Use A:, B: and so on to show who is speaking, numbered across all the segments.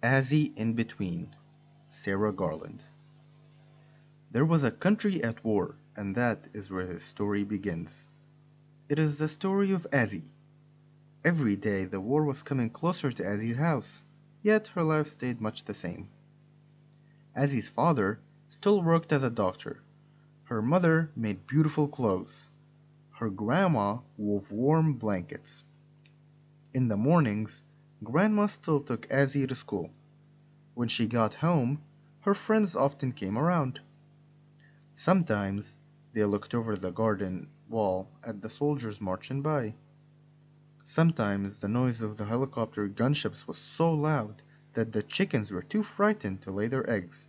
A: Azzi In Between, Sarah Garland. There was a country at war, and that is where his story begins. It is the story of Azzi. Every day the war was coming closer to Azzi's house, yet her life stayed much the same. Azzi's father still worked as a doctor. Her mother made beautiful clothes. Her grandma wove warm blankets. In the mornings, Grandma still took Azzi to school. When she got home, her friends often came around. Sometimes they looked over the garden wall at the soldiers marching by. Sometimes the noise of the helicopter gunships was so loud that the chickens were too frightened to lay their eggs.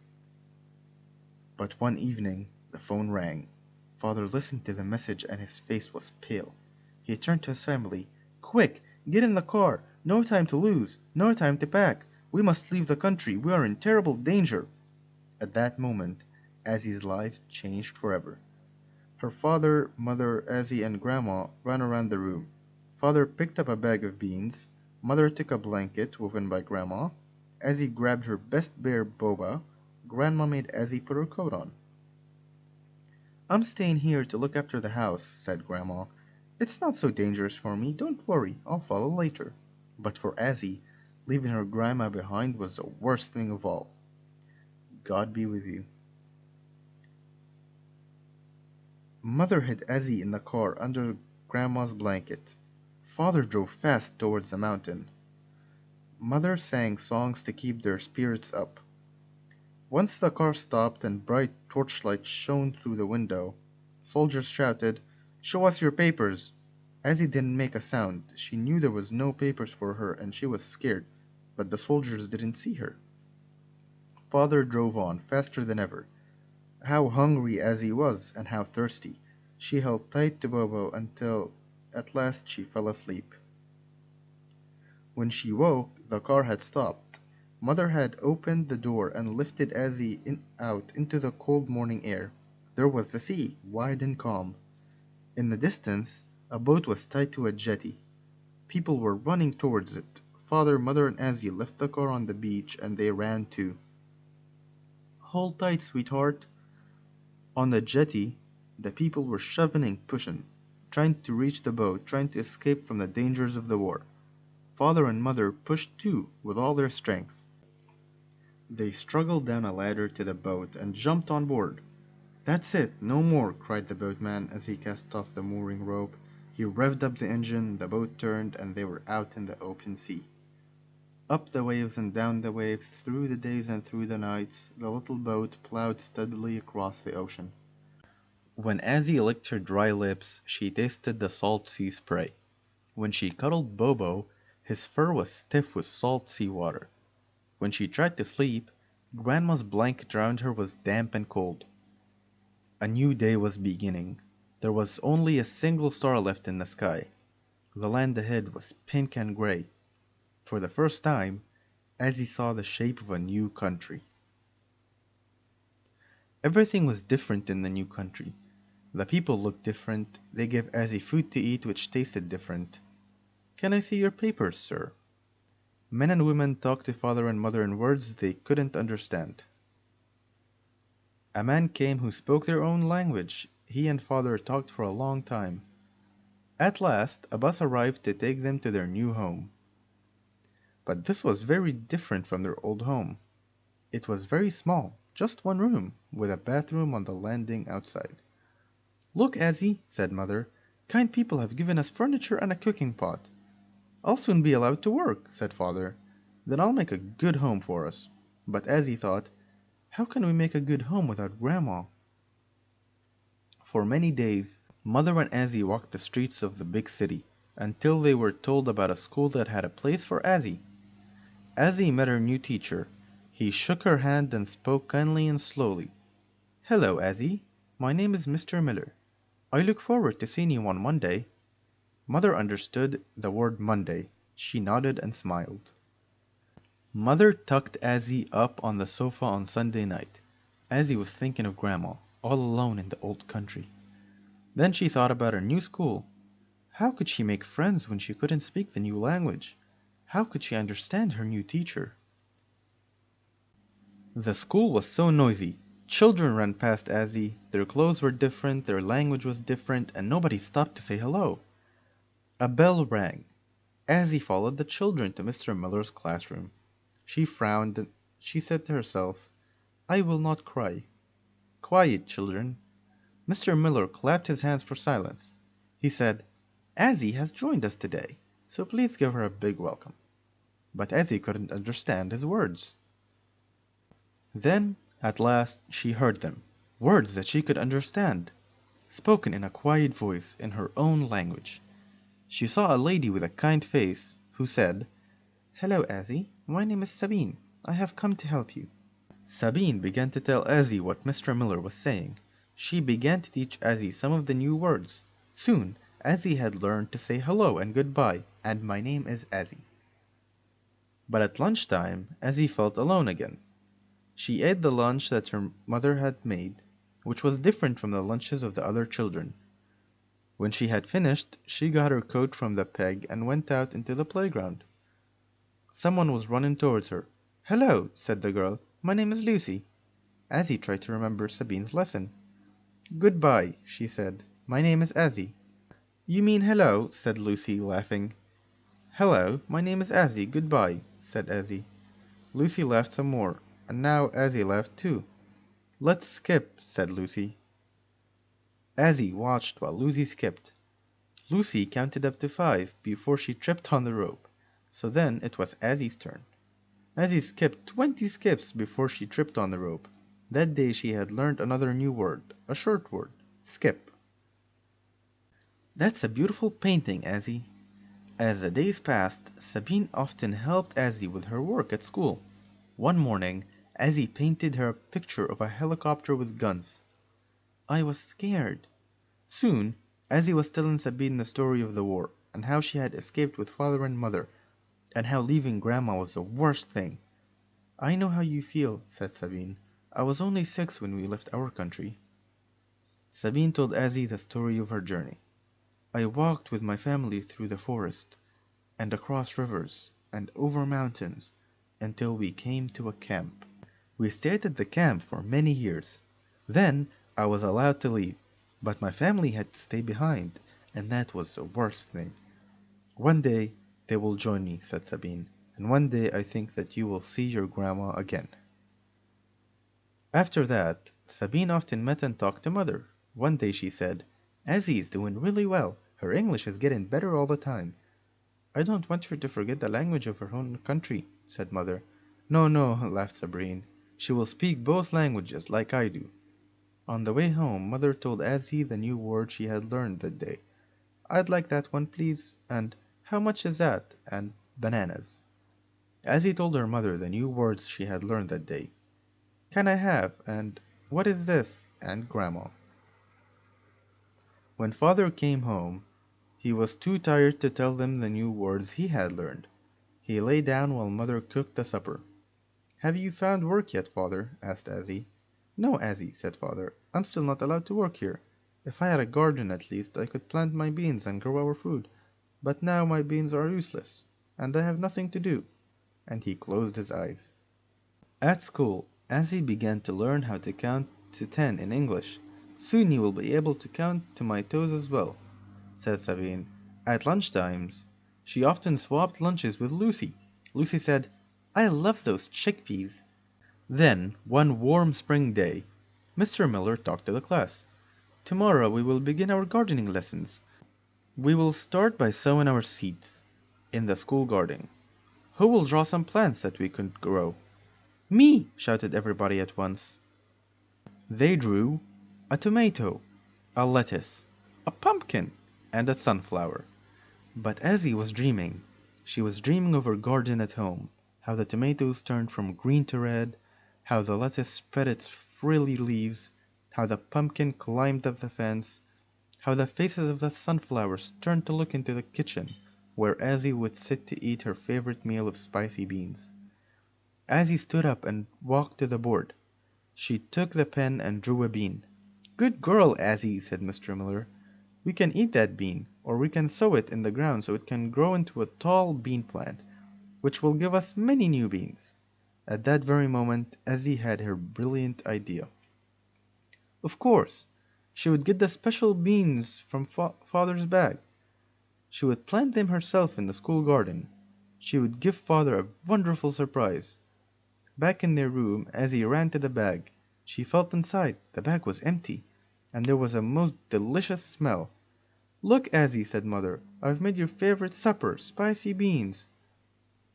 A: But one evening the phone rang. Father listened to the message and his face was pale. He turned to his family. "Quick, get in the car! No time to lose! No time to pack! We must leave the country! We are in terrible danger!" At that moment, Azzy's life changed forever. Her father, mother, Azzy, and grandma ran around the room. Father picked up a bag of beans. Mother took a blanket woven by grandma. Azzy grabbed her best bear boba. Grandma made Azzy put her coat on. "I'm staying here to look after the house," said grandma. "It's not so dangerous for me. Don't worry, I'll follow later." But for Azzy, leaving her grandma behind was the worst thing of all. God be with you. Mother hid Azzy in the car under grandma's blanket. Father drove fast towards the mountain. Mother sang songs to keep their spirits up. Once the car stopped and bright torchlight shone through the window, soldiers shouted, "Show us your papers!" Azzy didn't make a sound. She knew there was no papers for her and she was scared, but the soldiers didn't see her. Father drove on, faster than ever. How hungry Azzy was, and how thirsty! She held tight to Bobo until at last she fell asleep. When she woke, the car had stopped. Mother had opened the door and lifted out into the cold morning air. There was the sea, wide and calm. In the distance, a boat was tied to a jetty. People were running towards it. Father, Mother, and Azzy left the car on the beach and they ran too. "Hold tight, sweetheart." On the jetty, the people were shoving and pushing, trying to reach the boat, trying to escape from the dangers of the war. Father and Mother pushed too, with all their strength. They struggled down a ladder to the boat and jumped on board. "That's it, no more!" cried the boatman as he cast off the mooring rope. He revved up the engine, the boat turned, and they were out in the open sea. Up the waves and down the waves, through the days and through the nights, the little boat plowed steadily across the ocean. When Azzy licked her dry lips, she tasted the salt sea spray. When she cuddled Bobo, his fur was stiff with salt sea water. When she tried to sleep, Grandma's blanket around her was damp and cold. A new day was beginning. There was only a single star left in the sky. The land ahead was pink and gray. For the first time, Azzy saw the shape of a new country. Everything was different in the new country. The people looked different. They gave Azzy food to eat which tasted different. "Can I see your papers, sir?" Men and women talked to Father and Mother in words they couldn't understand. A man came who spoke their own language. He and Father talked for a long time. At last, a bus arrived to take them to their new home. But this was very different from their old home. It was very small, just one room, with a bathroom on the landing outside. "Look, Azzy," said Mother, "kind people have given us furniture and a cooking pot." "I'll soon be allowed to work," said Father. "Then I'll make a good home for us." But Azzy thought, "How can we make a good home without Grandma?" For many days, Mother and Azzy walked the streets of the big city, until they were told about a school that had a place for Azzy. Azzy met her new teacher. He shook her hand and spoke kindly and slowly. "Hello, Azzy. My name is Mr. Miller. I look forward to seeing you on Monday." Mother understood the word Monday. She nodded and smiled. Mother tucked Azzy up on the sofa on Sunday night. Azzy was thinking of Grandma, all alone in the old country. Then she thought about her new school. How could she make friends when she couldn't speak the new language? How could she understand her new teacher? The school was so noisy. Children ran past Azzy, their clothes were different, their language was different, and nobody stopped to say hello. A bell rang. Azzy followed the children to Mr. Miller's classroom. She frowned and she said to herself, I will not cry. Quiet, children. Mr. Miller clapped his hands for silence. He said, Azzy has joined us today, so please give her a big welcome. But Azzy couldn't understand his words. Then, at last, she heard them, words that she could understand, spoken in a quiet voice in her own language. She saw a lady with a kind face, who said, Hello, Azzy. My name is Sabine. I have come to help you. Sabine began to tell Azzy what Mr. Miller was saying. She began to teach Azzy some of the new words. Soon, Azzy had learned to say hello and goodbye, and my name is Azzy. But at lunchtime, Azzy felt alone again. She ate the lunch that her mother had made, which was different from the lunches of the other children. When she had finished, she got her coat from the peg and went out into the playground. Someone was running towards her. Hello, said the girl. My name is Lucy. Azzy tried to remember Sabine's lesson. Goodbye, she said. My name is Azzy. You mean hello, said Lucy, laughing. Hello, my name is Azzy. Goodbye, said Azzy. Lucy laughed some more, and now Azzy laughed too. Let's skip, said Lucy. Azzy watched while Lucy skipped. Lucy counted up to 5 before she tripped on the rope. So then it was Azzy's turn. Azzy skipped 20 skips before she tripped on the rope. That day she had learned another new word, a short word, skip. That's a beautiful painting, Azzy. As the days passed, Sabine often helped Azzy with her work at school. One morning, Azzy painted her a picture of a helicopter with guns. I was scared. Soon, Azzy was telling Sabine the story of the war, and how she had escaped with father and mother, and how leaving Grandma was the worst thing. I know how you feel, said Sabine. I was only 6 when we left our country. Sabine told Azzy the story of her journey. I walked with my family through the forest, and across rivers, and over mountains, until we came to a camp. We stayed at the camp for many years. Then I was allowed to leave, but my family had to stay behind, and that was the worst thing. One day they will join me, said Sabine, and one day I think that you will see your grandma again. After that, Sabine often met and talked to Mother. One day she said, Azzy is doing really well. Her English is getting better all the time. I don't want her to forget the language of her own country, said Mother. No, no, laughed Sabine. She will speak both languages like I do. On the way home, Mother told Azzy the new word she had learned that day. I'd like that one, please, and how much is that? And bananas. Azzy told her mother the new words she had learned that day. Can I have? And what is this? And Grandma. When father came home, he was too tired to tell them the new words he had learned. He lay down while mother cooked the supper. Have you found work yet, father? Asked Azzy. No, Azzy, said father. I'm still not allowed to work here. If I had a garden at least, I could plant my beans and grow our food. But now my beans are useless, and I have nothing to do. And he closed his eyes. At school, Azzy began to learn how to count to 10 in English. Soon you will be able to count to my toes as well, said Sabine. At lunchtimes, she often swapped lunches with Lucy. Lucy said, I love those chickpeas. Then, one warm spring day, Mr. Miller talked to the class. Tomorrow we will begin our gardening lessons. We will start by sowing our seeds in the school garden. Who will draw some plants that we could grow? Me! Shouted everybody at once. They drew a tomato, a lettuce, a pumpkin, and a sunflower. But Azzy was dreaming. She was dreaming of her garden at home, how the tomatoes turned from green to red, how the lettuce spread its frilly leaves, how the pumpkin climbed up the fence, how the faces of the sunflowers turned to look into the kitchen, where Azzy would sit to eat her favorite meal of spicy beans. Azzy stood up and walked to the board. She took the pen and drew a bean. Good girl, Azzy, said Mr. Miller. We can eat that bean, or we can sow it in the ground so it can grow into a tall bean plant, which will give us many new beans. At that very moment, Azzy had her brilliant idea. Of course, she would get the special beans from Father's bag. She would plant them herself in the school garden. She would give Father a wonderful surprise. Back in their room, Azzy ran to the bag. She felt inside. The bag was empty, and there was a most delicious smell. "Look, Azzy," said Mother, "I've made your favorite supper, spicy beans."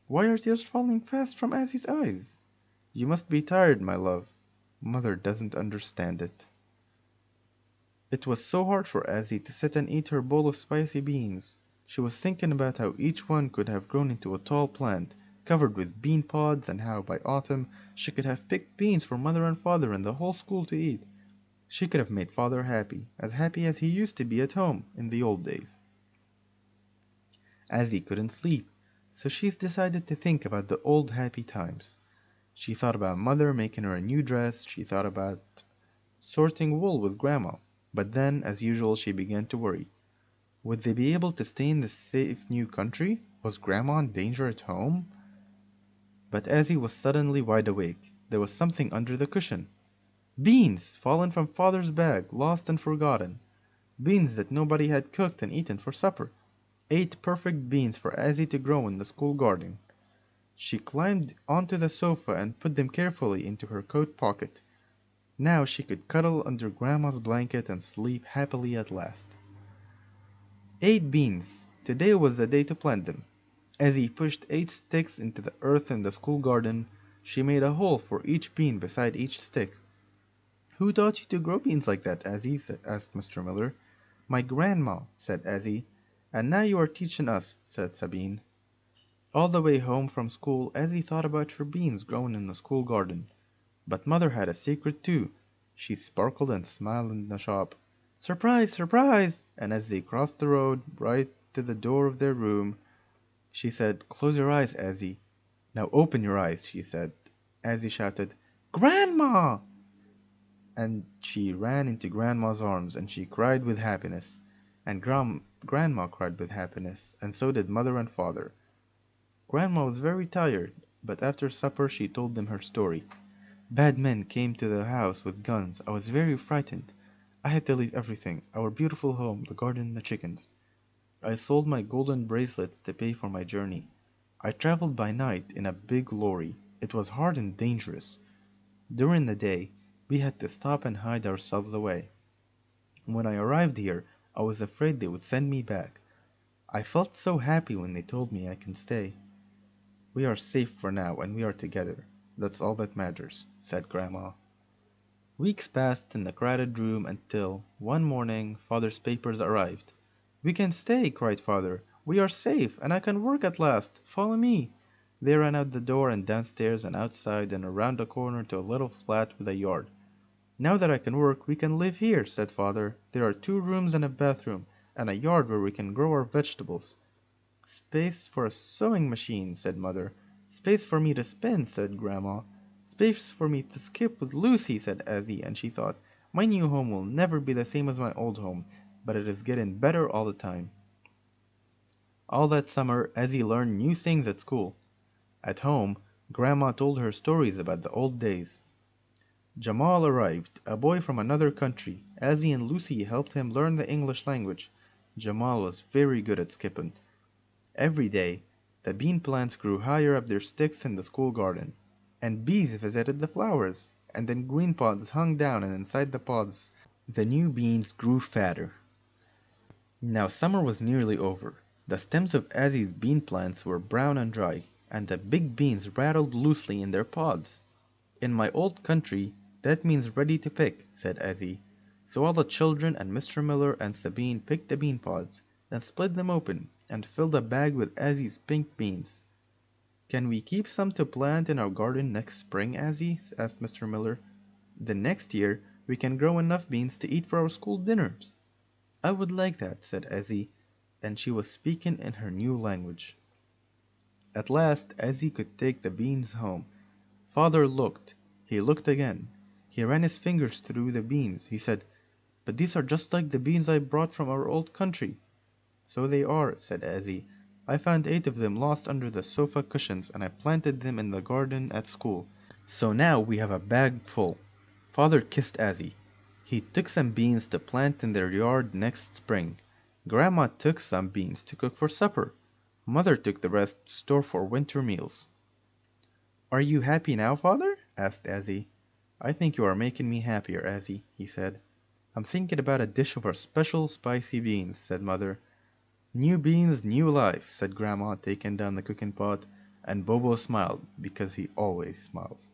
A: Why are tears falling fast from Azzy's eyes? You must be tired, my love. Mother doesn't understand it. It was so hard for Azzy to sit and eat her bowl of spicy beans. She was thinking about how each one could have grown into a tall plant, covered with bean pods, and how by autumn she could have picked beans for Mother and Father and the whole school to eat. She could have made Father happy as he used to be at home in the old days. Azzy couldn't sleep, so she decided to think about the old happy times. She thought about Mother making her a new dress, she thought about sorting wool with Grandma. But then, as usual, she began to worry. Would they be able to stay in the safe new country? Was Grandma in danger at home? But Azzy was suddenly wide awake. There was something under the cushion. Beans! Fallen from Father's bag, lost and forgotten. Beans that nobody had cooked and eaten for supper. 8 perfect beans for Azzy to grow in the school garden. She climbed onto the sofa and put them carefully into her coat pocket. Now she could cuddle under Grandma's blanket and sleep happily at last. 8 beans! Today was the day to plant them. As he pushed 8 sticks into the earth in the school garden, she made a hole for each bean beside each stick. "Who taught you to grow beans like that, Azzy?" asked Mr. Miller. "My grandma," said Azzy. "And now you are teaching us," said Sabine. All the way home from school, Azzy thought about her beans growing in the school garden. But Mother had a secret too. She sparkled and smiled in the shop. "Surprise! Surprise!" And as they crossed the road right to the door of their room, she said, "Close your eyes, Azzy." "Now open your eyes," she said. Azzy shouted, "Grandma!" And she ran into Grandma's arms, and she cried with happiness. And Grandma cried with happiness, and so did Mother and Father. Grandma was very tired, but after supper she told them her story. "Bad men came to the house with guns. I was very frightened. I had to leave everything, our beautiful home, the garden, the chickens. I sold my golden bracelets to pay for my journey. I traveled by night in a big lorry. It was hard and dangerous. During the day, we had to stop and hide ourselves away. When I arrived here, I was afraid they would send me back. I felt so happy when they told me I can stay. We are safe for now, and we are together. That's all that matters," said Grandma. Weeks passed in the crowded room until, one morning, Father's papers arrived. "We can stay!" cried Father. "We are safe, and I can work at last. Follow me." They ran out the door and downstairs and outside and around a corner to a little flat with a yard. "Now that I can work, we can live here," said Father. "There are 2 rooms and a bathroom, and a yard where we can grow our vegetables." "Space for a sewing machine," said Mother. "Space for me to spin," said Grandma. "Space for me to skip with Lucy," said Azzy, and she thought, "My new home will never be the same as my old home, but it is getting better all the time." All that summer, Azzy learned new things at school. At home, Grandma told her stories about the old days. Jamal arrived, a boy from another country. Azzy and Lucy helped him learn the English language. Jamal was very good at skipping. Every day, the bean plants grew higher up their sticks in the school garden, and bees visited the flowers, and then green pods hung down, and inside the pods the new beans grew fatter. Now summer was nearly over. The stems of Azzy's bean plants were brown and dry, and the big beans rattled loosely in their pods. "In my old country, that means ready to pick," said Azzy. So all the children and Mr. Miller and Sabine picked the bean pods, then split them open, and filled a bag with Azzy's pink beans. "Can we keep some to plant in our garden next spring, Azzy?" asked Mr. Miller. "Then next year we can grow enough beans to eat for our school dinners." "I would like that," said Azzy, and she was speaking in her new language. At last Azzy could take the beans home. Father looked. He looked again. He ran his fingers through the beans. He said, "But these are just like the beans I brought from our old country." "So they are," said Azzy, I found 8 of them lost under the sofa cushions and I planted them in the garden at school. So now we have a bag full. Father kissed Azzy. He took some beans to plant in their yard next spring. Grandma took some beans to cook for supper. Mother took the rest to store for winter meals. "Are you happy now, father?" asked Azzy. "I think you are making me happier, Azzy," he said. "I'm thinking about a dish of our special spicy beans," said Mother. "New beans, new life," said Grandma, taking down the cooking pot, and Bobo smiled, because he always smiles.